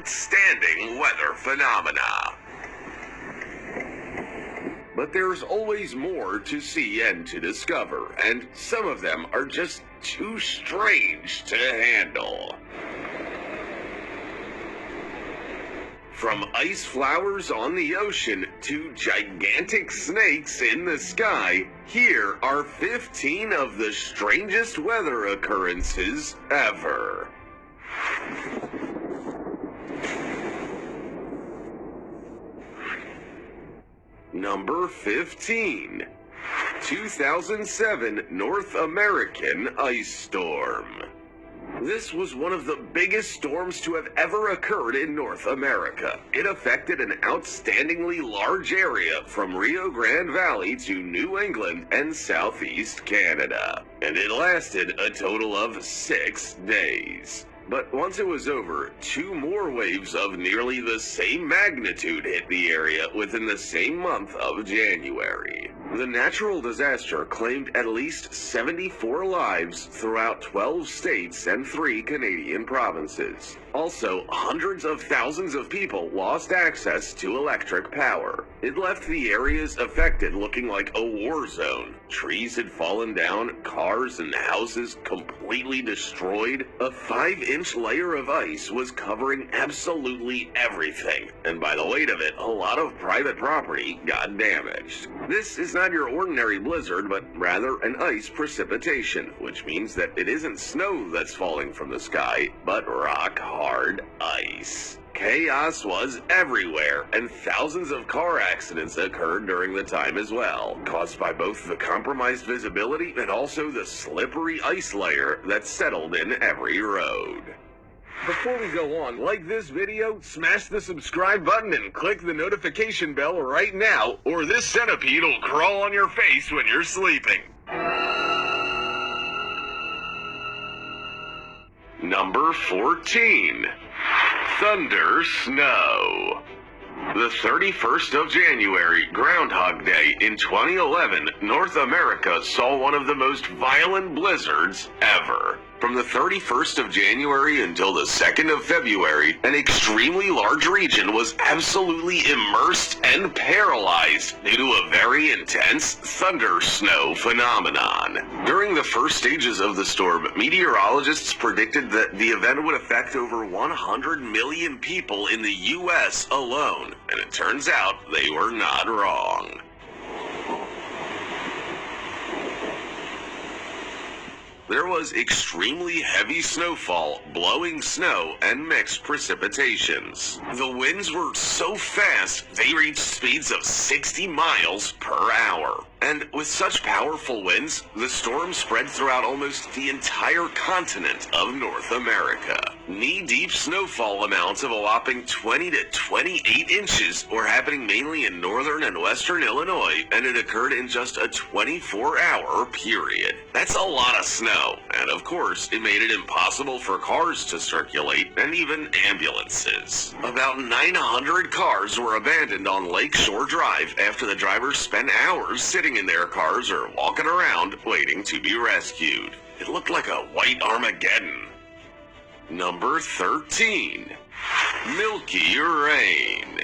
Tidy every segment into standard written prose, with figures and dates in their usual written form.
outstanding weather phenomena. But there's always more to see and to discover, and some of them are just too strange to handle. From ice flowers on the ocean to gigantic snakes in the sky, here are 15 of the strangest weather occurrences ever. Number 15. 2007 North American ice storm. This was one of the biggest storms to have ever occurred in North America. It affected an outstandingly large area from Rio Grande Valley to New England and southeast Canada. And it lasted a total of 6 days. But once it was over, 2 more waves of nearly the same magnitude hit the area within the same month of January. The natural disaster claimed at least 74 lives throughout 12 states and 3 Canadian provinces. Also, hundreds of thousands of people lost access to electric power. It left the areas affected looking like a war zone. Trees had fallen down, cars and houses completely destroyed. A 5-inch layer of ice was covering absolutely everything, and by the weight of it, a lot of private property got damaged. This is not your ordinary blizzard, but rather an ice precipitation, which means that it isn't snow that's falling from the sky, but rock-hard ice. Chaos was everywhere, and thousands of car accidents occurred during the time as well, caused by both the compromised visibility and also the slippery ice layer that settled in every road. Before we go on, like this video, smash the subscribe button and click the notification bell right now, or this centipede will crawl on your face when you're sleeping. Number 14. Thunder Snow. The 31st of January, Groundhog Day in 2011, North America saw one of the most violent blizzards ever. From the 31st of January until the 2nd of February, an extremely large region was absolutely immersed and paralyzed due to a very intense thunder snow phenomenon. During the first stages of the storm, meteorologists predicted that the event would affect over 100 million people in the U.S. alone, and it turns out they were not wrong. There was extremely heavy snowfall, blowing snow, and mixed precipitations. The winds were so fast, they reached speeds of 60 miles per hour. And with such powerful winds, the storm spread throughout almost the entire continent of North America. Knee-deep snowfall amounts of a whopping 20 to 28 inches were happening mainly in northern and western Illinois, and it occurred in just a 24-hour period. That's a lot of snow, and of course, it made it impossible for cars to circulate, and even ambulances. About 900 cars were abandoned on Lake Shore Drive after the drivers spent hours sitting in their cars or walking around waiting to be rescued. It looked like a white Armageddon. Number 13. Milky Rain.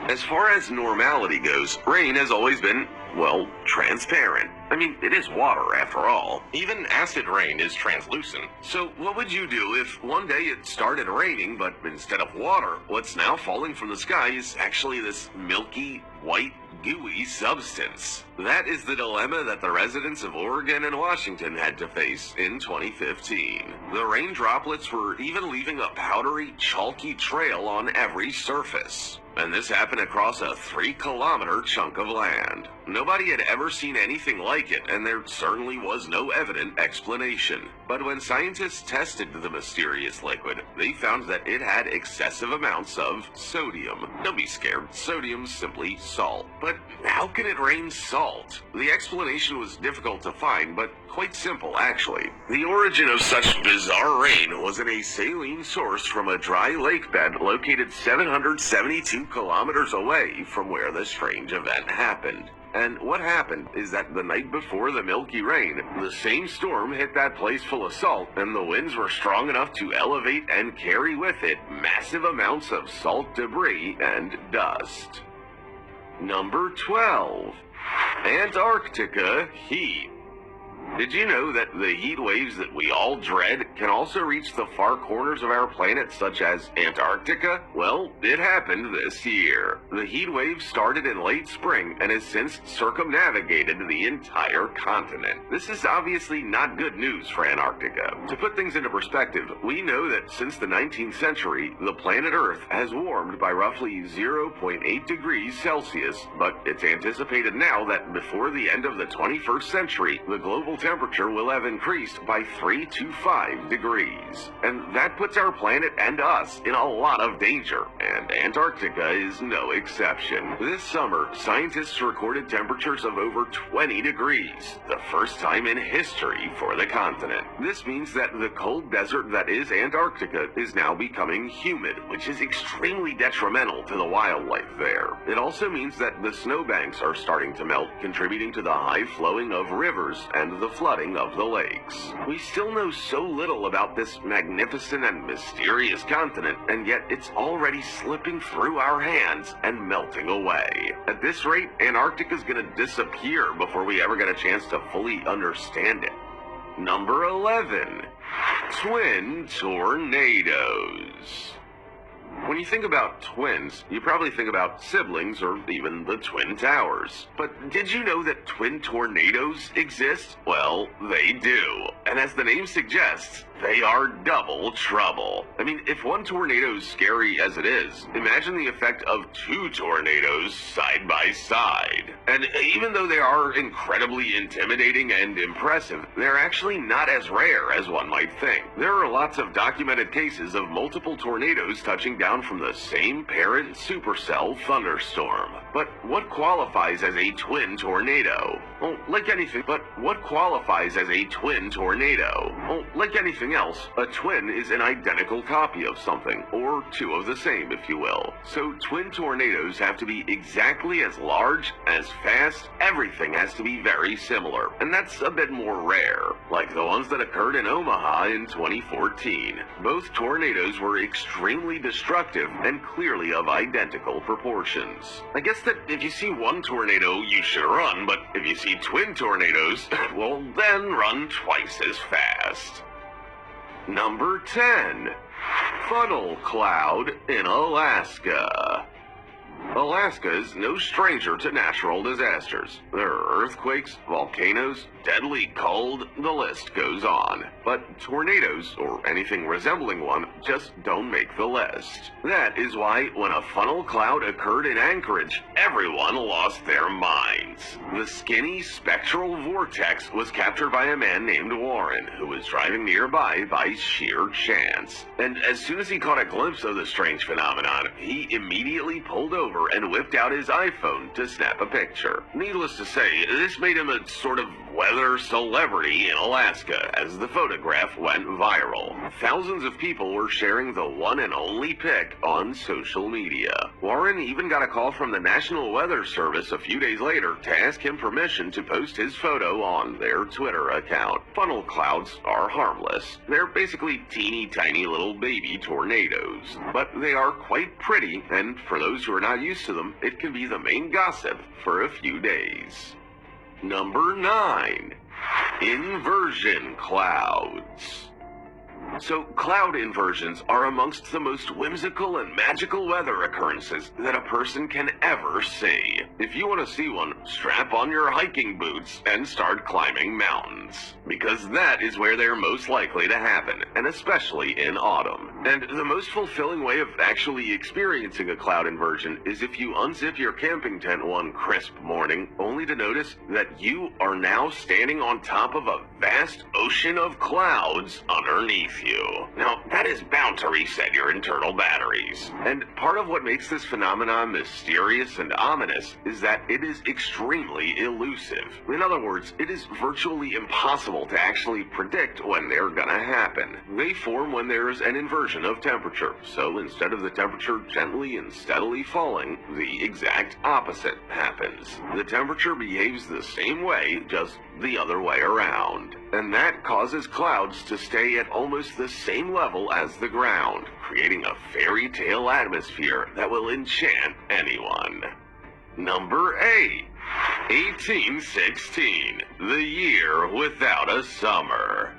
As far as normality goes, rain has always been, well, transparent. I mean, it is water after all. Even acid rain is translucent. So what would you do if one day it started raining, but instead of water, what's now falling from the sky is actually this milky, white, gooey substance? That is the dilemma that the residents of Oregon and Washington had to face in 2015. The rain droplets were even leaving a powdery, chalky trail on every surface. And this happened across a 3-kilometer chunk of land. Nobody had ever seen anything like it, and there certainly was no evident explanation. But when scientists tested the mysterious liquid, they found that it had excessive amounts of sodium. Don't be scared, sodium's simply salt. But how can it rain salt? The explanation was difficult to find, but quite simple actually. The origin of such bizarre rain was in a saline source from a dry lake bed located 772 kilometers away from where the strange event happened. And what happened is that the night before the Milky Rain, the same storm hit that place full of salt, and the winds were strong enough to elevate and carry with it massive amounts of salt debris and dust. Number 12. Antarctica heat. Did you know that the heat waves that we all dread can also reach the far corners of our planet, such as Antarctica? Well, it happened this year. The heat wave started in late spring and has since circumnavigated the entire continent. This is obviously not good news for Antarctica. To put things into perspective, we know that since the 19th century, the planet Earth has warmed by roughly 0.8 degrees Celsius, but it's anticipated now that before the end of the 21st century, the global temperature will have increased by 3 to 5 degrees. And that puts our planet and us in a lot of danger, and Antarctica is no exception. This summer, scientists recorded temperatures of over 20 degrees, the first time in history for the continent. This means that the cold desert that is Antarctica is now becoming humid, which is extremely detrimental to the wildlife there. It also means that the snowbanks are starting to melt, contributing to the high flowing of rivers and the flooding of the lakes. We still know so little about this magnificent and mysterious continent, and yet it's already slipping through our hands and melting away. At this rate, Antarctica is going to disappear before we ever get a chance to fully understand it. Number 11. Twin tornadoes. When you think about twins, you probably think about siblings or even the Twin Towers. But did you know that twin tornadoes exist? Well, they do. And as the name suggests, they are double trouble. I mean, if one tornado is scary as it is, imagine the effect of two tornadoes side by side. And even though they are incredibly intimidating and impressive, they're actually not as rare as one might think. There are lots of documented cases of multiple tornadoes touching down from the same parent supercell thunderstorm. But what qualifies as a twin tornado? Well, like anything, else, a twin is an identical copy of something, or two of the same, if you will. So twin tornadoes have to be exactly as large, as fast, everything has to be very similar. And that's a bit more rare, like the ones that occurred in Omaha in 2014. Both tornadoes were extremely destructive and clearly of identical proportions. I guess that if you see one tornado, you should run, but if you see twin tornadoes, well, then run twice as fast. Number 10. Funnel cloud in Alaska. Alaska is no stranger to natural disasters. There are earthquakes, volcanoes, deadly cold, the list goes on. But tornadoes, or anything resembling one, just don't make the list. That is why when a funnel cloud occurred in Anchorage, everyone lost their minds. The skinny spectral vortex was captured by a man named Warren, who was driving nearby by sheer chance. And as soon as he caught a glimpse of the strange phenomenon, he immediately pulled over and whipped out his iPhone to snap a picture. Needless to say, this made him a sort of weather celebrity in Alaska, as the photograph went viral. Thousands of people were sharing the one and only pic on social media. Warren even got a call from the National Weather Service a few days later to ask him permission to post his photo on their Twitter account. Funnel clouds are harmless. They're basically teeny tiny little baby tornadoes. But they are quite pretty, and for those who are not used to them, it can be the main gossip for a few days. Number 9. Inversion clouds. So, cloud inversions are amongst the most whimsical and magical weather occurrences that a person can ever see. If you want to see one, strap on your hiking boots and start climbing mountains, because that is where they're most likely to happen, and especially in autumn. And the most fulfilling way of actually experiencing a cloud inversion is if you unzip your camping tent one crisp morning, only to notice that you are now standing on top of a vast ocean of clouds underneath you. Now, that is bound to reset your internal batteries. And part of what makes this phenomenon mysterious and ominous is that it is extremely elusive. In other words, it is virtually impossible to actually predict when they're gonna happen. They form when there is an inversion of temperature, so instead of the temperature gently and steadily falling, the exact opposite happens. The temperature behaves the same way, just the other way around. And that causes clouds to stay at almost the same level as the ground, creating a fairy tale atmosphere that will enchant anyone. Number 8. 1816, the year without a summer.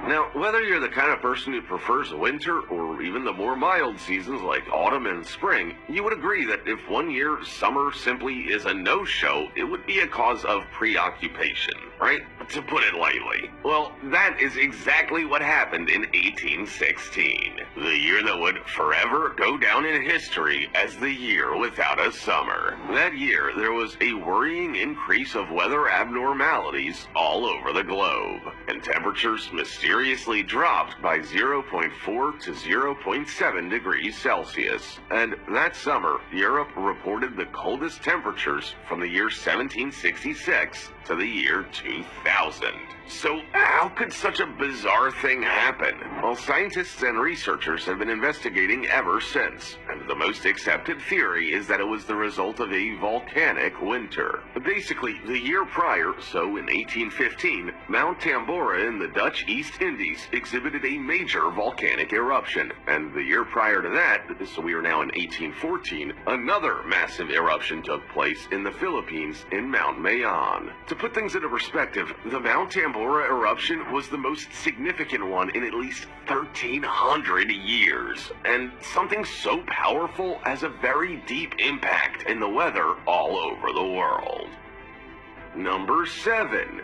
Now, whether you're the kind of person who prefers winter or even the more mild seasons like autumn and spring, you would agree that if one year summer simply is a no-show, it would be a cause of preoccupation, right? To put it lightly. Well, that is exactly what happened in 1816, the year that would forever go down in history as the year without a summer. That year, there was a worrying increase of weather abnormalities all over the globe, and temperatures mysteriously dropped by 0.4 to 0.7 degrees Celsius. And that summer, Europe reported the coldest temperatures from the year 1766 to the year 2000. So how could such a bizarre thing happen? Well, scientists and researchers have been investigating ever since, and the most accepted theory is that it was the result of a volcanic winter. Basically, the year prior, so in 1815, Mount Tambora in the Dutch East Indies exhibited a major volcanic eruption, and the year prior to that, so we are now in 1814, another massive eruption took place in the Philippines in Mount Mayon. To put things into perspective, the Mount Tambora eruption was the most significant one in at least 1,300 years, and something so powerful has a very deep impact in the weather all over the world. Number 7.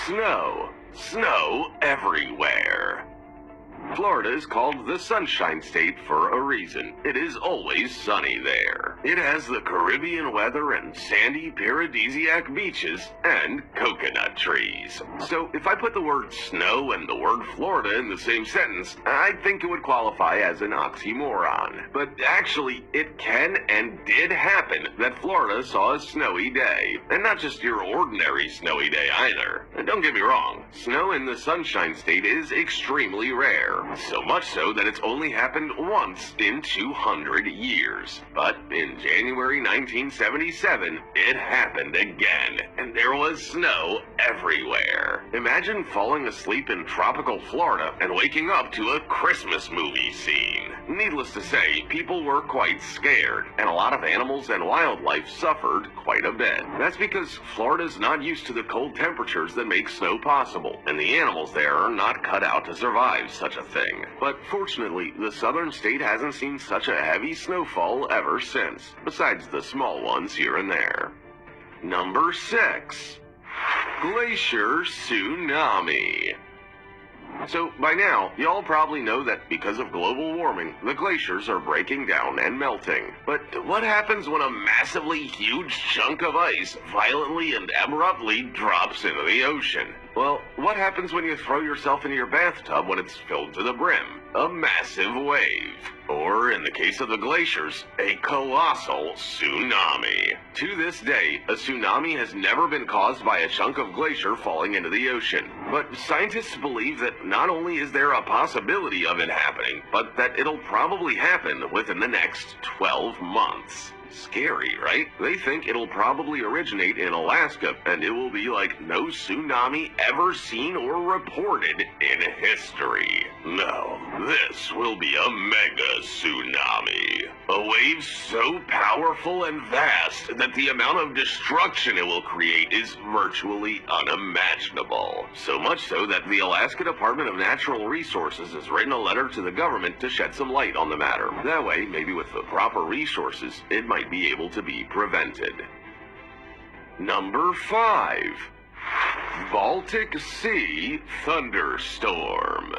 Snow. Snow everywhere. Florida is called the Sunshine State for a reason. It is always sunny there. It has the Caribbean weather and sandy paradisiac beaches and coconut trees. So if I put the word snow and the word Florida in the same sentence, I think it would qualify as an oxymoron. But actually, it can and did happen that Florida saw a snowy day. And not just your ordinary snowy day either. And don't get me wrong, snow in the Sunshine State is extremely rare. So much so that it's only happened once in 200 years. But in January 1977, it happened again, and there was snow everywhere. Imagine falling asleep in tropical Florida and waking up to a Christmas movie scene. Needless to say, people were quite scared, and a lot of animals and wildlife suffered quite a bit. That's because Florida's not used to the cold temperatures that make snow possible, and the animals there are not cut out to survive such a thing. But fortunately, the southern state hasn't seen such a heavy snowfall ever since, besides the small ones here and there. Number 6. Glacier Tsunami. So by now, y'all probably know that because of global warming, the glaciers are breaking down and melting. But what happens when a massively huge chunk of ice violently and abruptly drops into the ocean? Well, what happens when you throw yourself into your bathtub when it's filled to the brim? A massive wave. Or, in the case of the glaciers, a colossal tsunami. To this day, a tsunami has never been caused by a chunk of glacier falling into the ocean. But scientists believe that not only is there a possibility of it happening, but that it'll probably happen within the next 12 months. Scary, right? They think it'll probably originate in Alaska, and it will be like no tsunami ever seen or reported in history. No, this will be a mega tsunami. A wave so powerful and vast that the amount of destruction it will create is virtually unimaginable. So much so that the Alaska Department of Natural Resources has written a letter to the government to shed some light on the matter. That way, maybe with the proper resources, it might be able to be prevented. Number 5. Baltic Sea Thunderstorm.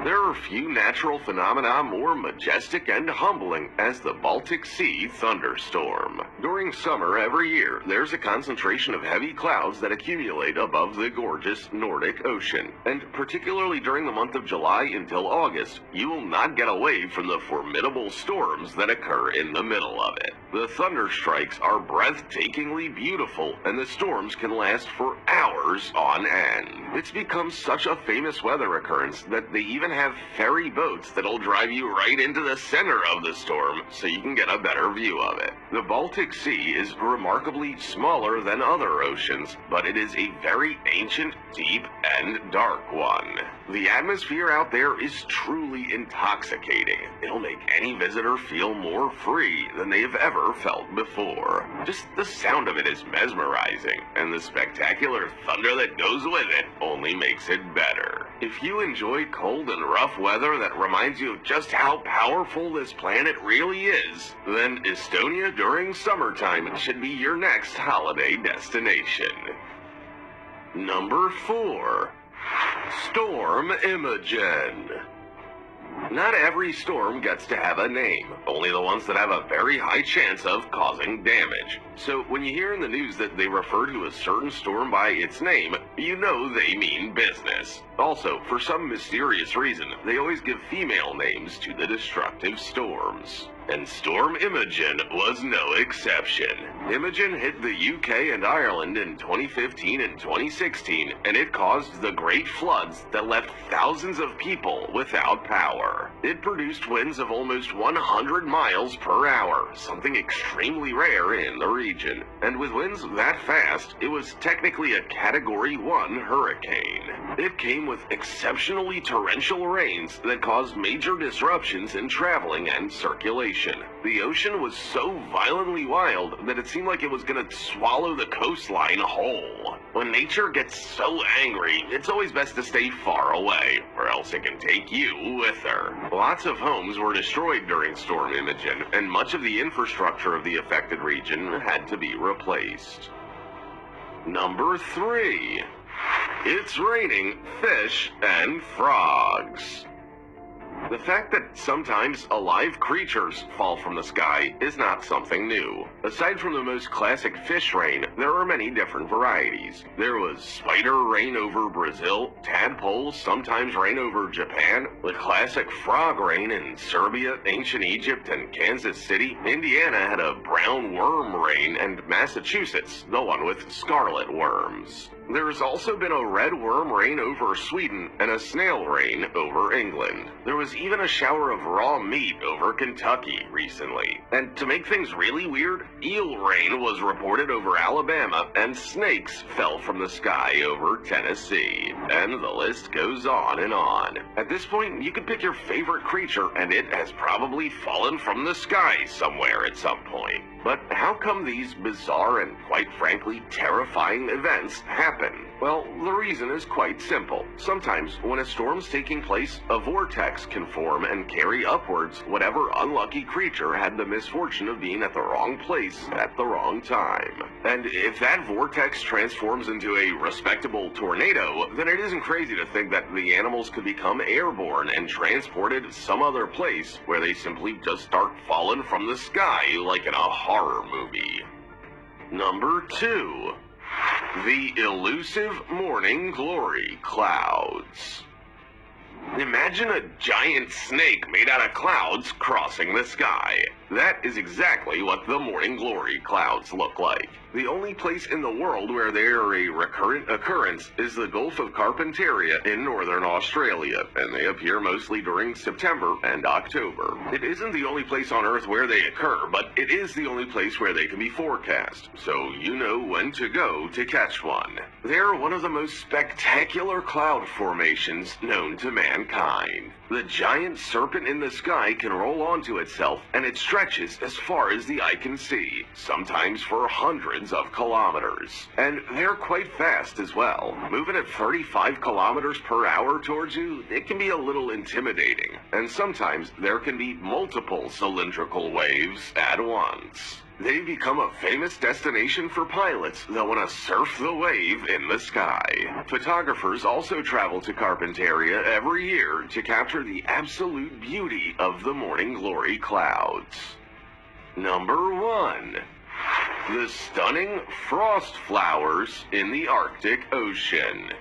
There are few natural phenomena more majestic and humbling as the Baltic Sea thunderstorm. During summer every year, there's a concentration of heavy clouds that accumulate above the gorgeous Nordic Ocean. And particularly during the month of July until August, you will not get away from the formidable storms that occur in the middle of it. The thunder strikes are breathtakingly beautiful, and the storms can last for hours on end. It's become such a famous weather occurrence that they even have ferry boats that'll drive you right into the center of the storm so you can get a better view of it. The Baltic Sea is remarkably smaller than other oceans, but it is a very ancient, deep, and dark one. The atmosphere out there is truly intoxicating. It'll make any visitor feel more free than they've ever felt before. Just the sound of it is mesmerizing, and the spectacular thunder that goes with it only makes it better. If you enjoy cold and rough weather that reminds you of just how powerful this planet really is, then Estonia during summertime should be your next holiday destination. Number 4. Storm Imogen. Not every storm gets to have a name, only the ones that have a very high chance of causing damage. So when you hear in the news that they refer to a certain storm by its name, you know they mean business. Also, for some mysterious reason, they always give female names to the destructive storms. And Storm Imogen was no exception. Imogen hit the UK and Ireland in 2015 and 2016, and it caused the great floods that left thousands of people without power. It produced winds of almost 100 miles per hour, something extremely rare in the region. And with winds that fast, it was technically a Category 1 hurricane. It came with exceptionally torrential rains that caused major disruptions in traveling and circulation. The ocean was so violently wild that it seemed like it was going to swallow the coastline whole. When nature gets so angry, it's always best to stay far away, or else it can take you with her. Lots of homes were destroyed during Storm Imogen, and much of the infrastructure of the affected region had to be replaced. Number 3. It's raining fish and frogs. The fact that sometimes alive creatures fall from the sky is not something new. Aside from the most classic fish rain, there are many different varieties. There was spider rain over Brazil, tadpoles sometimes rain over Japan, the classic frog rain in Serbia, ancient Egypt, and Kansas City. Indiana had a brown worm rain, and Massachusetts, the one with scarlet worms. There's also been a red worm rain over Sweden and a snail rain over England. There was even a shower of raw meat over Kentucky recently. And to make things really weird, eel rain was reported over Alabama and snakes fell from the sky over Tennessee. And the list goes on and on. At this point, you can pick your favorite creature and it has probably fallen from the sky somewhere at some point. But how come these bizarre and quite frankly terrifying events happen? Well, the reason is quite simple. Sometimes when a storm's taking place, a vortex can form and carry upwards whatever unlucky creature had the misfortune of being at the wrong place at the wrong time. And if that vortex transforms into a respectable tornado, then it isn't crazy to think that the animals could become airborne and transported some other place where they simply just start falling from the sky like in a horror movie. Number 2. The elusive morning glory clouds. Imagine a giant snake made out of clouds crossing the sky. That is exactly what the morning glory clouds look like. The only place in the world where they are a recurrent occurrence is the Gulf of Carpentaria in northern Australia, and they appear mostly during September and October. It isn't the only place on Earth where they occur, but it is the only place where they can be forecast, so you know when to go to catch one. They're one of the most spectacular cloud formations known to mankind. The giant serpent in the sky can roll onto itself, and it stretches as far as the eye can see, sometimes for hundreds of kilometers. And they're quite fast as well. Moving at 35 kilometers per hour towards you, it can be a little intimidating. And sometimes there can be multiple cylindrical waves at once. They become a famous destination for pilots that want to surf the wave in the sky. Photographers also travel to Carpentaria every year to capture the absolute beauty of the morning glory clouds. Number 1. The stunning frost flowers in the Arctic Ocean.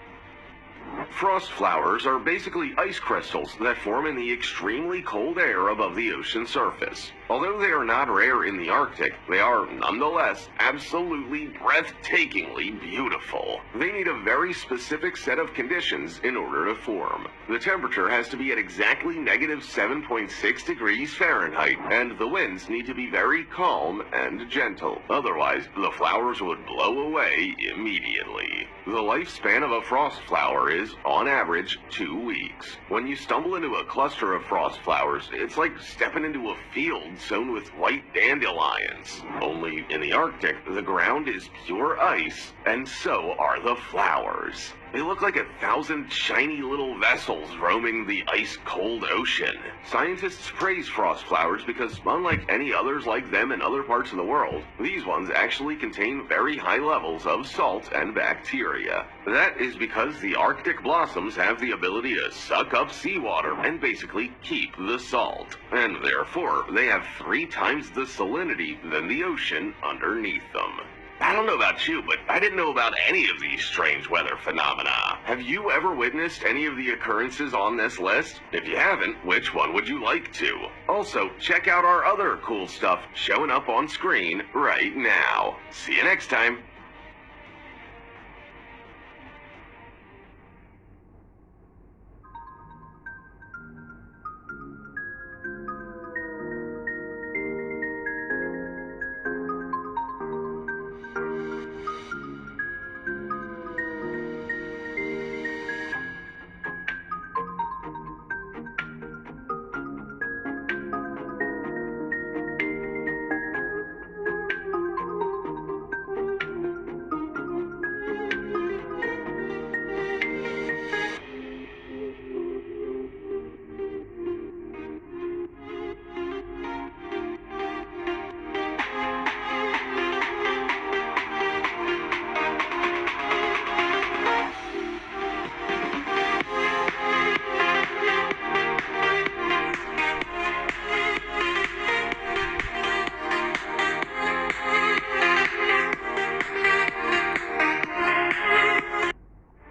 Frost flowers are basically ice crystals that form in the extremely cold air above the ocean surface. Although they are not rare in the Arctic, they are nonetheless absolutely breathtakingly beautiful. They need a very specific set of conditions in order to form. The temperature has to be at exactly -7.6 degrees Fahrenheit, and the winds need to be very calm and gentle. Otherwise, the flowers would blow away immediately. The lifespan of a frost flower is, on average, 2 weeks. When you stumble into a cluster of frost flowers, it's like stepping into a field sown with white dandelions. Only in the Arctic, the ground is pure ice, and so are the flowers. They look like 1,000 shiny little vessels roaming the ice-cold ocean. Scientists praise frost flowers because, unlike any others like them in other parts of the world, these ones actually contain very high levels of salt and bacteria. That is because the Arctic blossoms have the ability to suck up seawater and basically keep the salt. And therefore, they have 3 times the salinity than the ocean underneath them. I don't know about you, but I didn't know about any of these strange weather phenomena. Have you ever witnessed any of the occurrences on this list? If you haven't, which one would you like to? Also, check out our other cool stuff showing up on screen right now. See you next time.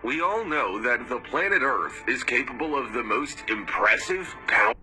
We all know that the planet Earth is capable of the most impressive power.